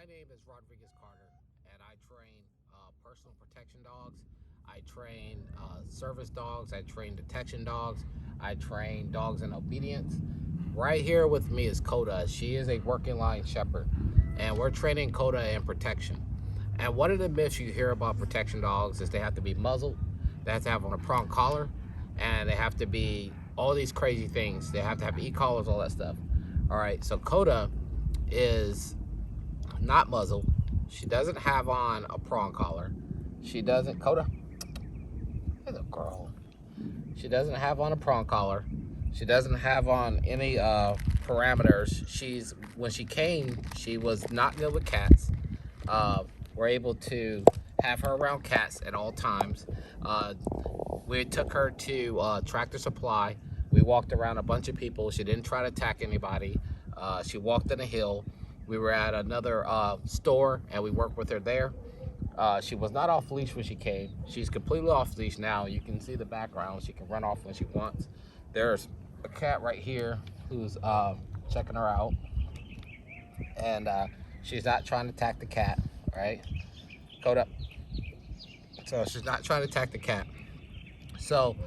My name is Rodriguez Carter, and I train personal protection dogs. I train service dogs. I train detection dogs. I train dogs in obedience. Right here with me is Koda. She is a working line shepherd, and we're training Koda in protection. And one of the myths you hear about protection dogs is they have to be muzzled, they have to have on a prong collar, and they have to be all these crazy things. They have to have e-collars, all that stuff. All right, so Koda is not muzzled. She doesn't have on a prong collar. She doesn't, Koda, hey little girl. She doesn't have on a prong collar. She doesn't have on any parameters. When she came, she was not good with cats. We're able to have her around cats at all times. We took her to Tractor Supply. We walked around a bunch of people. She didn't try to attack anybody. She walked in a hill. We were at another store and we worked with her there. She was not off leash when she came. She's completely off leash now. You can see the background. She can run off when she wants. There's a cat right here who's checking her out, and she's not trying to attack the cat, right? Koda. So she's not trying to attack the cat. So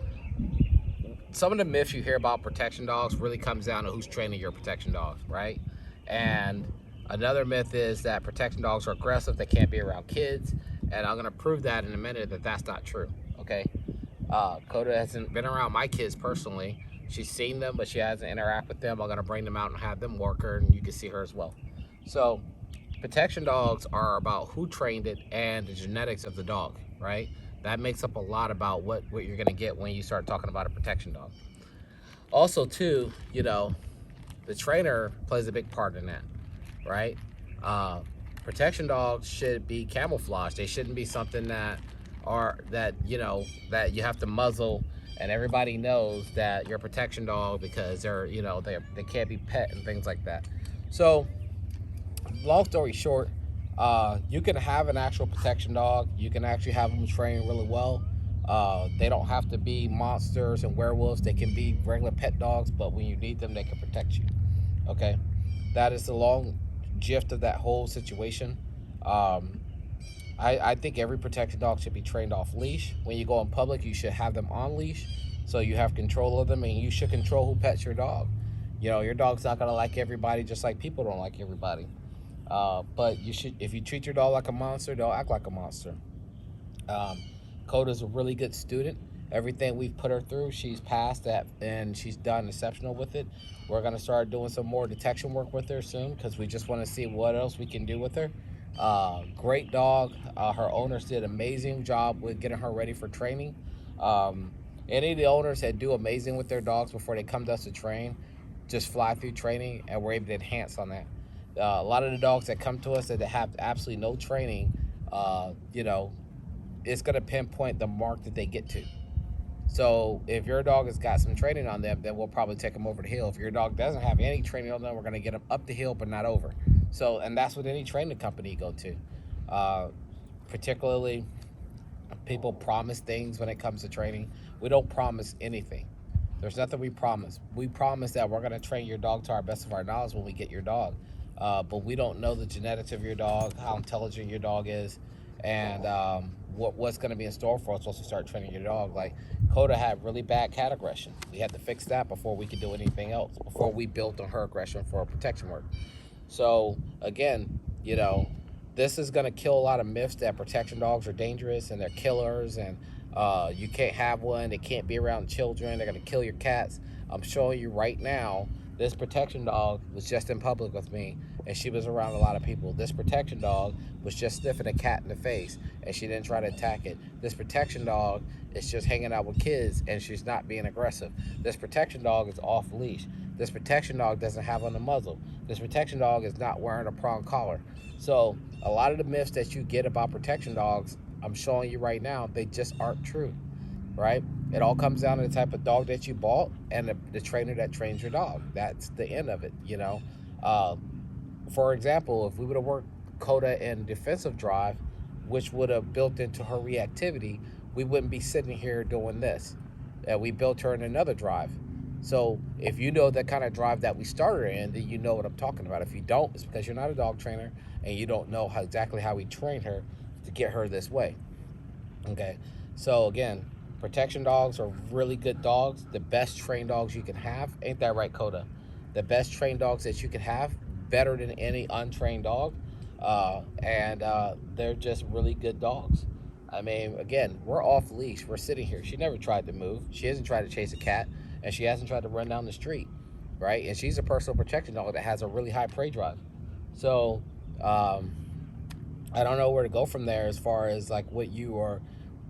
some of the myths you hear about protection dogs really comes down to who's training your protection dogs, right? And another myth is that protection dogs are aggressive, they can't be around kids, and I'm gonna prove that in a minute that that's not true, okay? Koda hasn't been around my kids personally. She's seen them, but she hasn't interacted with them. I'm gonna bring them out and have them work her, and you can see her as well. So protection dogs are about who trained it and the genetics of the dog, right? That makes up a lot about what you're gonna get when you start talking about a protection dog. Also too, the trainer plays a big part in that, right? Protection dogs should be camouflaged. They shouldn't be something that you have to muzzle and everybody knows that you're a protection dog because they can't be pet and things like that. So long story short, you can have an actual protection dog. You can actually have them trained really well. They don't have to be monsters and werewolves. They can be regular pet dogs, but when you need them, they can protect you. Okay, that is the long gist of that whole situation. I think every protection dog should be trained off leash. When you go in public, you should have them on leash so you have control of them, and you should control who pets your dog. Your dog's not gonna like everybody, just like people don't like everybody. But you should, if you treat your dog like a monster, they'll act like a monster. Koda's a really good student. Everything we've put her through, she's passed that, and she's done exceptional with it. We're gonna start doing some more detection work with her soon because we just want to see what else we can do with her. Great dog. Her owners did an amazing job with getting her ready for training. Any of the owners that do amazing with their dogs before they come to us to train, just fly through training, and we're able to enhance on that. A lot of the dogs that come to us that have absolutely no training, it's going to pinpoint the mark that they get to. So if your dog has got some training on them, then we'll probably take them over the hill. If your dog doesn't have any training on them, we're going to get them up the hill but not over. So, and that's what any training company you go to. Particularly, people promise things when it comes to training. We don't promise anything. There's nothing we promise. We promise that we're going to train your dog to our best of our knowledge when we get your dog. But we don't know the genetics of your dog, how intelligent your dog is, and what's going to be in store for us once we start training your dog. Like, Koda had really bad cat aggression. We had to fix that before we could do anything else, before we built on her aggression for protection work. So again, this is going to kill a lot of myths that protection dogs are dangerous and they're killers, and you can't have one, they can't be around children, they're going to kill your cats. I'm showing you right now, this protection dog was just in public with me, and she was around a lot of people. This protection dog was just sniffing a cat in the face, and she didn't try to attack it. This protection dog is just hanging out with kids, and she's not being aggressive. This protection dog is off leash. This protection dog doesn't have on a muzzle. This protection dog is not wearing a prong collar. So a lot of the myths that you get about protection dogs, I'm showing you right now, they just aren't true, right? It all comes down to the type of dog that you bought and the trainer that trains your dog. That's the end of it, For example, if we would have worked Koda in defensive drive, which would have built into her reactivity, we wouldn't be sitting here doing this. We built her in another drive. So if you know the kind of drive that we started in, then you know what I'm talking about. If you don't, it's because you're not a dog trainer and you don't know exactly how we train her to get her this way. Okay, so again, protection dogs are really good dogs, the best trained dogs you can have. Ain't that right, Coda? The best trained dogs that you can have, better than any untrained dog, and they're just really good dogs. I mean, again, we're off leash. We're sitting here. She never tried to move. She hasn't tried to chase a cat, and she hasn't tried to run down the street, right? And she's a personal protection dog that has a really high prey drive. So, um, I don't know where to go from there as far as like what you are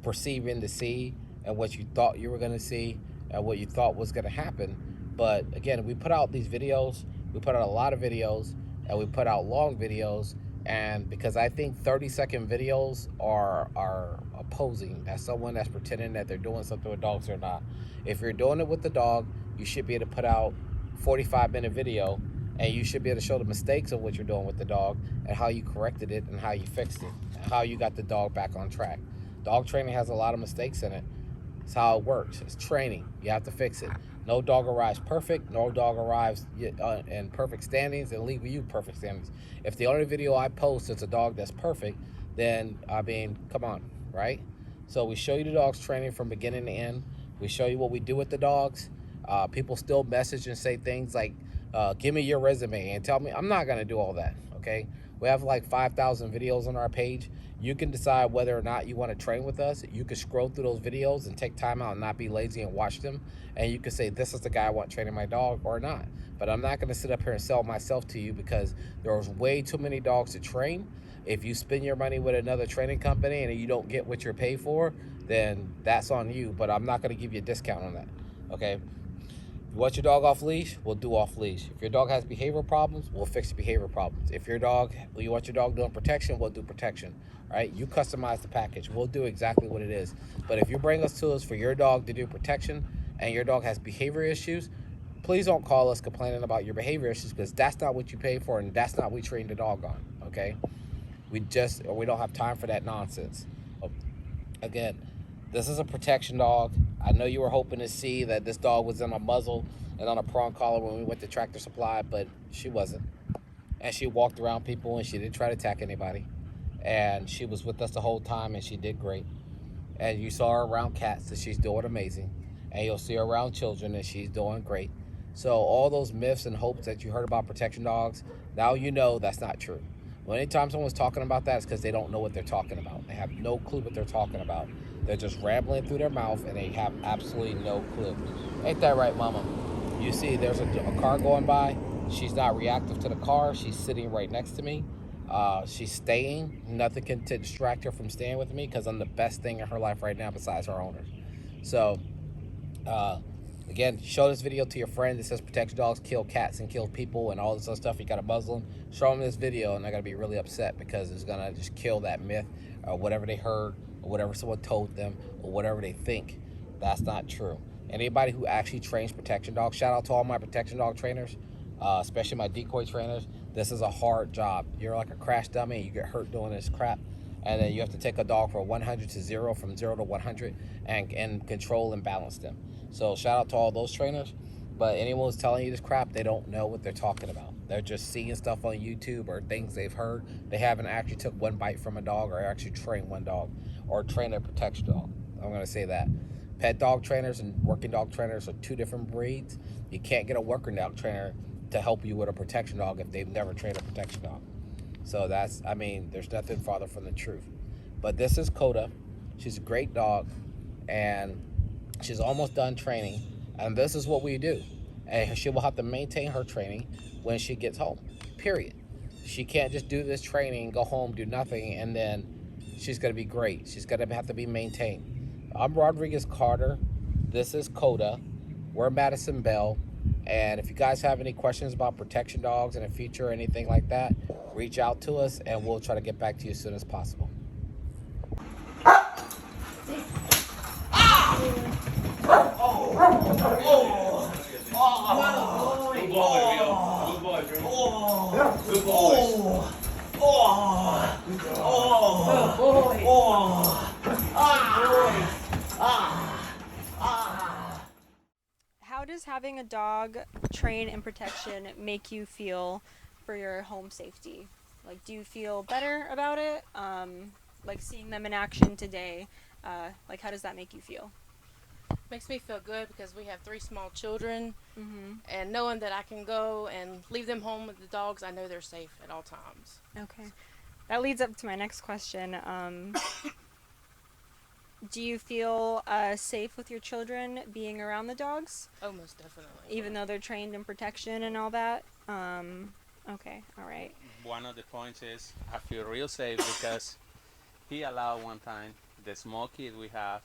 perceiving to see and what you thought you were going to see and what you thought was going to happen. But again, we put out these videos, we put out a lot of videos, and we put out long videos. And because I think 30-second videos are opposing as someone that's pretending that they're doing something with dogs or not. If you're doing it with the dog, you should be able to put out 45-minute video, and you should be able to show the mistakes of what you're doing with the dog and how you corrected it and how you fixed it and how you got the dog back on track. Dog training has a lot of mistakes in it. It's how it works. It's training. You have to fix it. No dog arrives perfect. No dog arrives in perfect standings and leave you perfect standings. If the only video I post is a dog that's perfect, then, I mean, come on, right? So we show you the dog's training from beginning to end. We show you what we do with the dogs. People still message and say things like, give me your resume and tell me. I'm not going to do all that, okay? We have like 5,000 videos on our page. You can decide whether or not you want to train with us. You can scroll through those videos and take time out and not be lazy and watch them. And you can say, this is the guy I want training my dog or not. But I'm not going to sit up here and sell myself to you because there's way too many dogs to train. If you spend your money with another training company and you don't get what you're paid for, then that's on you. But I'm not going to give you a discount on that, okay? You want your dog off leash, we'll do off leash. If your dog has behavioral problems, we'll fix the behavioral problems. If you want your dog doing protection, we'll do protection. Right? You customize the package. We'll do exactly what it is. But if you bring us to us for your dog to do protection and your dog has behavior issues, please don't call us complaining about your behavior issues because that's not what you pay for and that's not what we train the dog on. Okay? We don't have time for that nonsense. Again, this is a protection dog. I know you were hoping to see that this dog was in a muzzle and on a prong collar when we went to Tractor Supply, but she wasn't. And she walked around people and she didn't try to attack anybody. And she was with us the whole time and she did great. And you saw her around cats and she's doing amazing. And you'll see her around children and she's doing great. So all those myths and hopes that you heard about protection dogs, now you know that's not true. Well, anytime someone's talking about that, it's because they don't know what they're talking about. They have no clue what they're talking about. They're just rambling through their mouth and they have absolutely no clue. Ain't that right, Mama? You see there's a car going by. She's not reactive to the car. She's sitting right next to me. She's staying. Nothing can distract her from staying with me because I'm the best thing in her life right now besides her owners. So, again, show this video to your friend that says protection dogs kill cats and kill people and all this other stuff. You got to muzzle them. Show them this video and they're going to be really upset because it's going to just kill that myth or whatever they heard or whatever someone told them or whatever they think. That's not true. Anybody who actually trains protection dogs, shout out to all my protection dog trainers, especially my decoy trainers. This is a hard job. You're like a crash dummy. You get hurt doing this crap. And then you have to take a dog from 100 to 0, from 0 to 100, and control and balance them. So shout out to all those trainers. But anyone who's telling you this crap, they don't know what they're talking about. They're just seeing stuff on YouTube or things they've heard. They haven't actually took one bite from a dog or actually trained one dog or trained a protection dog. I'm going to say that. Pet dog trainers and working dog trainers are two different breeds. You can't get a working dog trainer to help you with a protection dog if they've never trained a protection dog. So that's, I mean, there's nothing farther from the truth. But this is Koda. She's a great dog, and she's almost done training, and this is what we do. And she will have to maintain her training when she gets home, period. She can't just do this training, go home, do nothing, and then she's going to be great. She's going to have to be maintained. I'm Rodriguez Carter. This is Koda. We're Madison Bell. And if you guys have any questions about protection dogs in the future or anything like that, reach out to us and we'll try to get back to you as soon as possible. How does having a dog train in protection make you feel for your home safety? Like, do you feel better about it? Like seeing them in action today, like how does that make you feel? Makes me feel good because we have 3 small children, Mm-hmm. and knowing that I can go and leave them home with the dogs, I know they're safe at all times. Okay. That leads up to my next question. Do you feel safe with your children being around the dogs? Oh, most definitely. Even though they're trained in protection and all that? Okay, all right. One of the points is I feel real safe because he allowed one time the small kid we have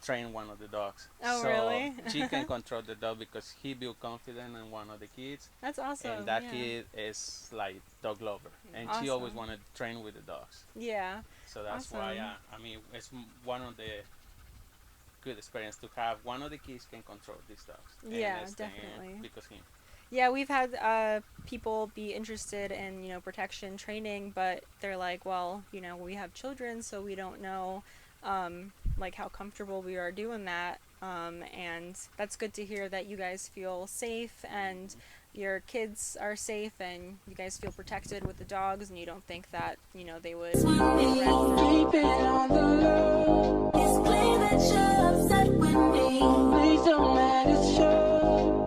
train one of the dogs. Oh, so really? She can control the dog because he built confidence in one of the kids. That's awesome. And that yeah. kid is like dog lover, and she Awesome. always wanted to train with the dogs. Yeah. So that's Awesome. why I mean it's one of the good experience to have one of the kids can control these dogs. Yeah, and definitely. Because him. Yeah, we've had people be interested in, protection training, but they're like, well, we have children, so we don't know, like how comfortable we are doing that. And that's good to hear that you guys feel safe and your kids are safe and you guys feel protected with the dogs and you don't think that, they would Keep it on the low. It's clear that you're upset with me. Please don't let it show.